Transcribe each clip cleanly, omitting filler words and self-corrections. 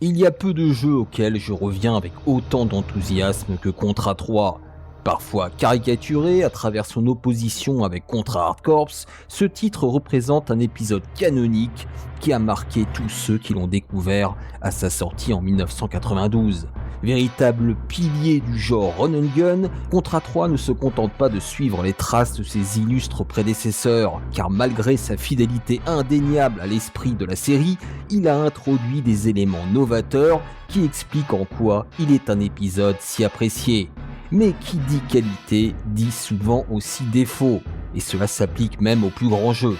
Il y a peu de jeux auxquels je reviens avec autant d'enthousiasme que Contra 3. Parfois caricaturé à travers son opposition avec Contra Hard Corps, ce titre représente un épisode canonique qui a marqué tous ceux qui l'ont découvert à sa sortie en 1992. Véritable pilier du genre run and gun, Contra 3 ne se contente pas de suivre les traces de ses illustres prédécesseurs, car malgré sa fidélité indéniable à l'esprit de la série, il a introduit des éléments novateurs qui expliquent en quoi il est un épisode si apprécié. Mais qui dit qualité dit souvent aussi défaut, et cela s'applique même aux plus grands jeux.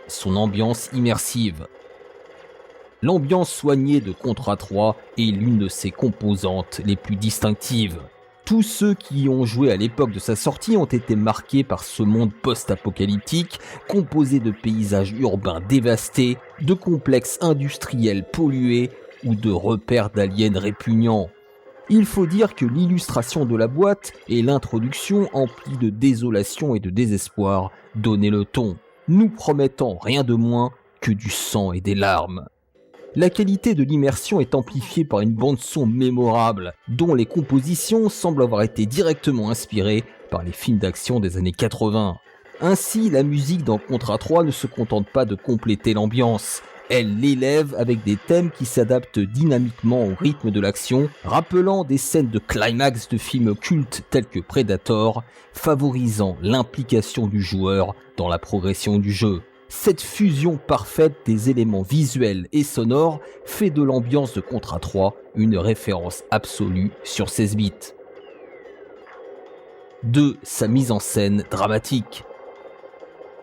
Son ambiance immersive. L'ambiance soignée de Contra 3 est l'une de ses composantes les plus distinctives. Tous ceux qui y ont joué à l'époque de sa sortie ont été marqués par ce monde post-apocalyptique, composé de paysages urbains dévastés, de complexes industriels pollués ou de repères d'aliens répugnants. Il faut dire que l'illustration de la boîte et l'introduction emplie de désolation et de désespoir donnaient le ton, nous promettant rien de moins que du sang et des larmes. La qualité de l'immersion est amplifiée par une bande-son mémorable, dont les compositions semblent avoir été directement inspirées par les films d'action des années 80. Ainsi, la musique dans Contra 3 ne se contente pas de compléter l'ambiance, elle l'élève avec des thèmes qui s'adaptent dynamiquement au rythme de l'action, rappelant des scènes de climax de films cultes tels que Predator, favorisant l'implication du joueur dans la progression du jeu. Cette fusion parfaite des éléments visuels et sonores fait de l'ambiance de Contra 3 une référence absolue sur 16 bits. 2. Sa mise en scène dramatique.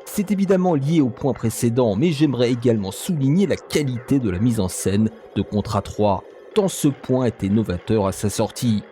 C'est évidemment lié au point précédent, mais j'aimerais également souligner la qualité de la mise en scène de Contra 3, tant ce point était novateur à sa sortie.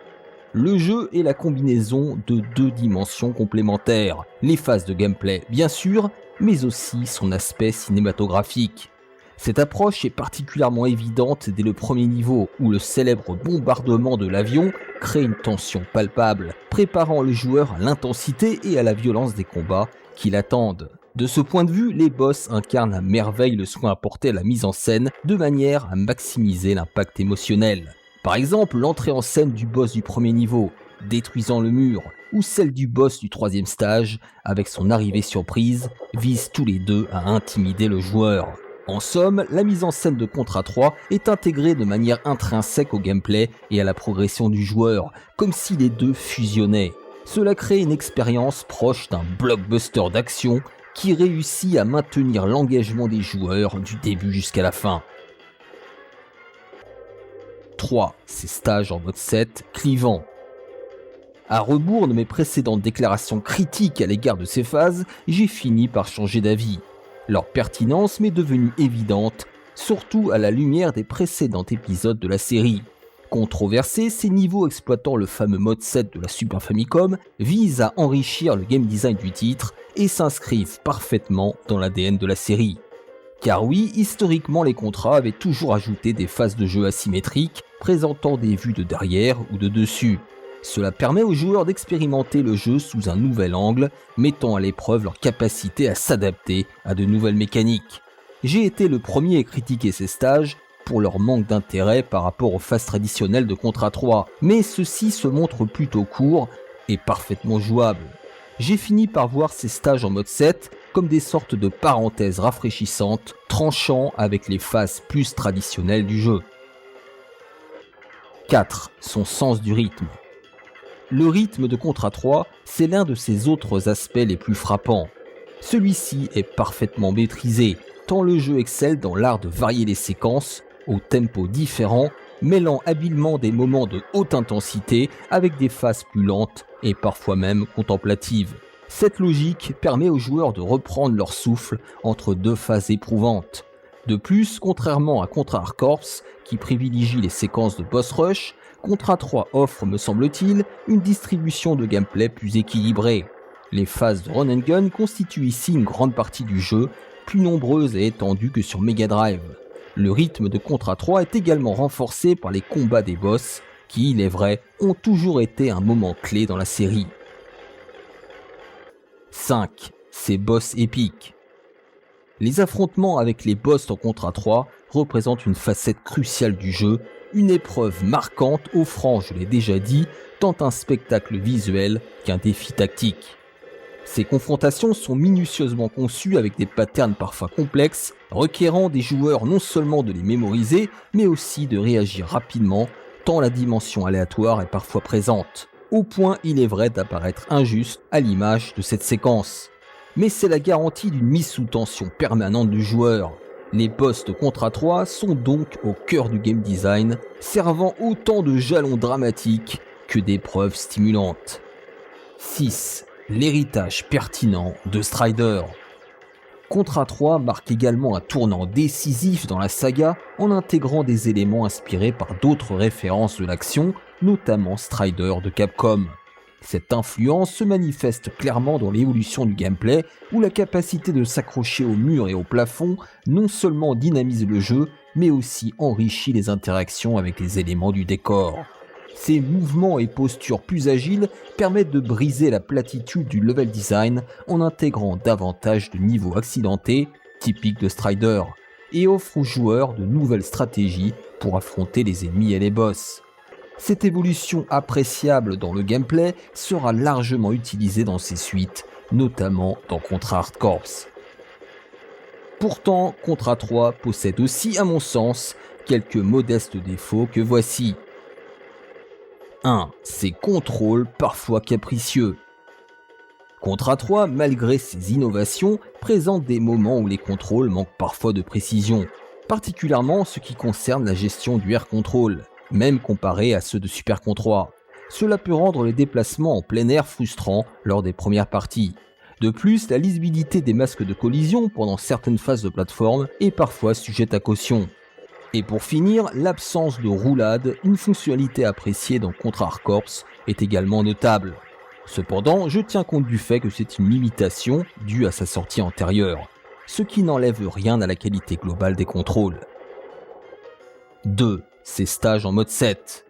Le jeu est la combinaison de deux dimensions complémentaires, les phases de gameplay bien sûr, mais aussi son aspect cinématographique. Cette approche est particulièrement évidente dès le premier niveau, où le célèbre bombardement de l'avion crée une tension palpable, préparant le joueur à l'intensité et à la violence des combats qui l'attendent. De ce point de vue, les boss incarnent à merveille le soin apporté à la mise en scène de manière à maximiser l'impact émotionnel. Par exemple, l'entrée en scène du boss du premier niveau, détruisant le mur, ou celle du boss du troisième stage, avec son arrivée surprise, visent tous les deux à intimider le joueur. En somme, la mise en scène de Contra 3 est intégrée de manière intrinsèque au gameplay et à la progression du joueur, comme si les deux fusionnaient. Cela crée une expérience proche d'un blockbuster d'action qui réussit à maintenir l'engagement des joueurs du début jusqu'à la fin. 3. Ses stages en mode 7 clivants. À rebours de mes précédentes déclarations critiques à l'égard de ces phases, j'ai fini par changer d'avis. Leur pertinence m'est devenue évidente, surtout à la lumière des précédents épisodes de la série. Controversés, ces niveaux exploitant le fameux mode 7 de la Super Famicom visent à enrichir le game design du titre et s'inscrivent parfaitement dans l'ADN de la série. Car oui, historiquement les Contra avaient toujours ajouté des phases de jeu asymétriques présentant des vues de derrière ou de dessus. Cela permet aux joueurs d'expérimenter le jeu sous un nouvel angle, mettant à l'épreuve leur capacité à s'adapter à de nouvelles mécaniques. J'ai été le premier à critiquer ces stages pour leur manque d'intérêt par rapport aux phases traditionnelles de Contra 3, mais ceux-ci se montrent plutôt courts et parfaitement jouables. J'ai fini par voir ces stages en mode 7 comme des sortes de parenthèses rafraîchissantes, tranchant avec les phases plus traditionnelles du jeu. 4. Son sens du rythme. Le rythme de Contra 3, c'est l'un de ses autres aspects les plus frappants. Celui-ci est parfaitement maîtrisé, tant le jeu excelle dans l'art de varier les séquences, au tempo différent, mêlant habilement des moments de haute intensité avec des phases plus lentes et parfois même contemplatives. Cette logique permet aux joueurs de reprendre leur souffle entre deux phases éprouvantes. De plus, contrairement à Contra Hard Corps, qui privilégie les séquences de boss rush, Contra 3 offre, me semble-t-il, une distribution de gameplay plus équilibrée. Les phases de run and gun constituent ici une grande partie du jeu, plus nombreuses et étendues que sur Mega Drive. Le rythme de Contra 3 est également renforcé par les combats des boss, qui, il est vrai, ont toujours été un moment clé dans la série. 5. Ces boss épiques. Les affrontements avec les boss dans Contra 3 représentent une facette cruciale du jeu, une épreuve marquante offrant, je l'ai déjà dit, tant un spectacle visuel qu'un défi tactique. Ces confrontations sont minutieusement conçues avec des patterns parfois complexes, requérant des joueurs non seulement de les mémoriser, mais aussi de réagir rapidement, tant la dimension aléatoire est parfois présente, au point, il est vrai, d'apparaître injuste à l'image de cette séquence. Mais c'est la garantie d'une mise sous tension permanente du joueur. Les boss de Contra 3 sont donc au cœur du game design, servant autant de jalons dramatiques que d'épreuves stimulantes. 6. L'héritage pertinent de Strider. Contra 3 marque également un tournant décisif dans la saga en intégrant des éléments inspirés par d'autres références de l'action, notamment Strider de Capcom. Cette influence se manifeste clairement dans l'évolution du gameplay, où la capacité de s'accrocher aux murs et au plafond non seulement dynamise le jeu, mais aussi enrichit les interactions avec les éléments du décor. Ces mouvements et postures plus agiles permettent de briser la platitude du level design en intégrant davantage de niveaux accidentés, typiques de Strider, et offrent aux joueurs de nouvelles stratégies pour affronter les ennemis et les boss. Cette évolution appréciable dans le gameplay sera largement utilisée dans ses suites, notamment dans Contra Hard Corps. Pourtant, Contra 3 possède aussi, à mon sens, quelques modestes défauts que voici. 1. Ses contrôles parfois capricieux. Contra 3, malgré ses innovations, présente des moments où les contrôles manquent parfois de précision, particulièrement en ce qui concerne la gestion du air control, même comparé à ceux de Super Contra. Cela peut rendre les déplacements en plein air frustrants lors des premières parties. De plus, la lisibilité des masques de collision pendant certaines phases de plateforme est parfois sujette à caution. Et pour finir, l'absence de roulade, une fonctionnalité appréciée dans Contra Hard Corps, est également notable. Cependant, je tiens compte du fait que c'est une limitation due à sa sortie antérieure, ce qui n'enlève rien à la qualité globale des contrôles. 2. Ses stages en mode 7.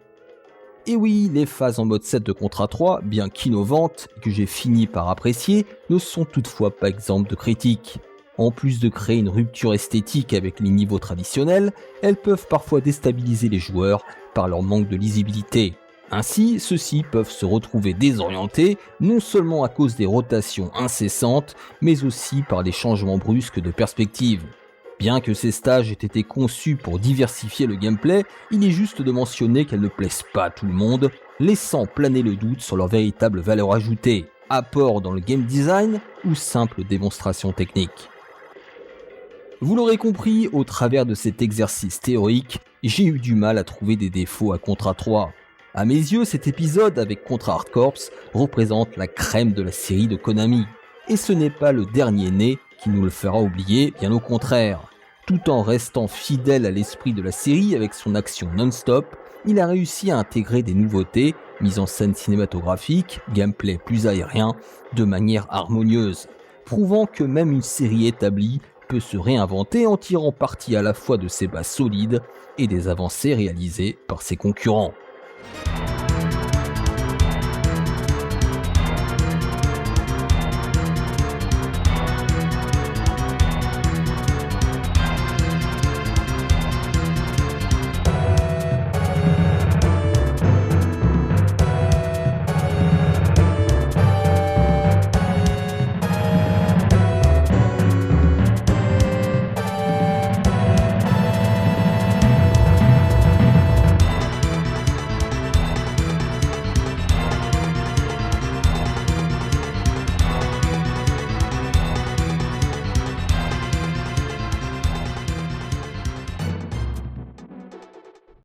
Et oui, les phases en mode 7 de Contra 3, bien qu'innovantes et que j'ai fini par apprécier, ne sont toutefois pas exemptes de critiques. En plus de créer une rupture esthétique avec les niveaux traditionnels, elles peuvent parfois déstabiliser les joueurs par leur manque de lisibilité. Ainsi, ceux-ci peuvent se retrouver désorientés, non seulement à cause des rotations incessantes, mais aussi par des changements brusques de perspective. Bien que ces stages aient été conçus pour diversifier le gameplay, il est juste de mentionner qu'elles ne plaisent pas à tout le monde, laissant planer le doute sur leur véritable valeur ajoutée, apport dans le game design ou simple démonstration technique. Vous l'aurez compris, au travers de cet exercice théorique, j'ai eu du mal à trouver des défauts à Contra 3. À mes yeux, cet épisode avec Contra Hard Corps représente la crème de la série de Konami. Et ce n'est pas le dernier né qui nous le fera oublier, bien au contraire. Tout en restant fidèle à l'esprit de la série avec son action non-stop, il a réussi à intégrer des nouveautés, mise en scène cinématographique, gameplay plus aérien, de manière harmonieuse, prouvant que même une série établie peut se réinventer en tirant parti à la fois de ses bases solides et des avancées réalisées par ses concurrents.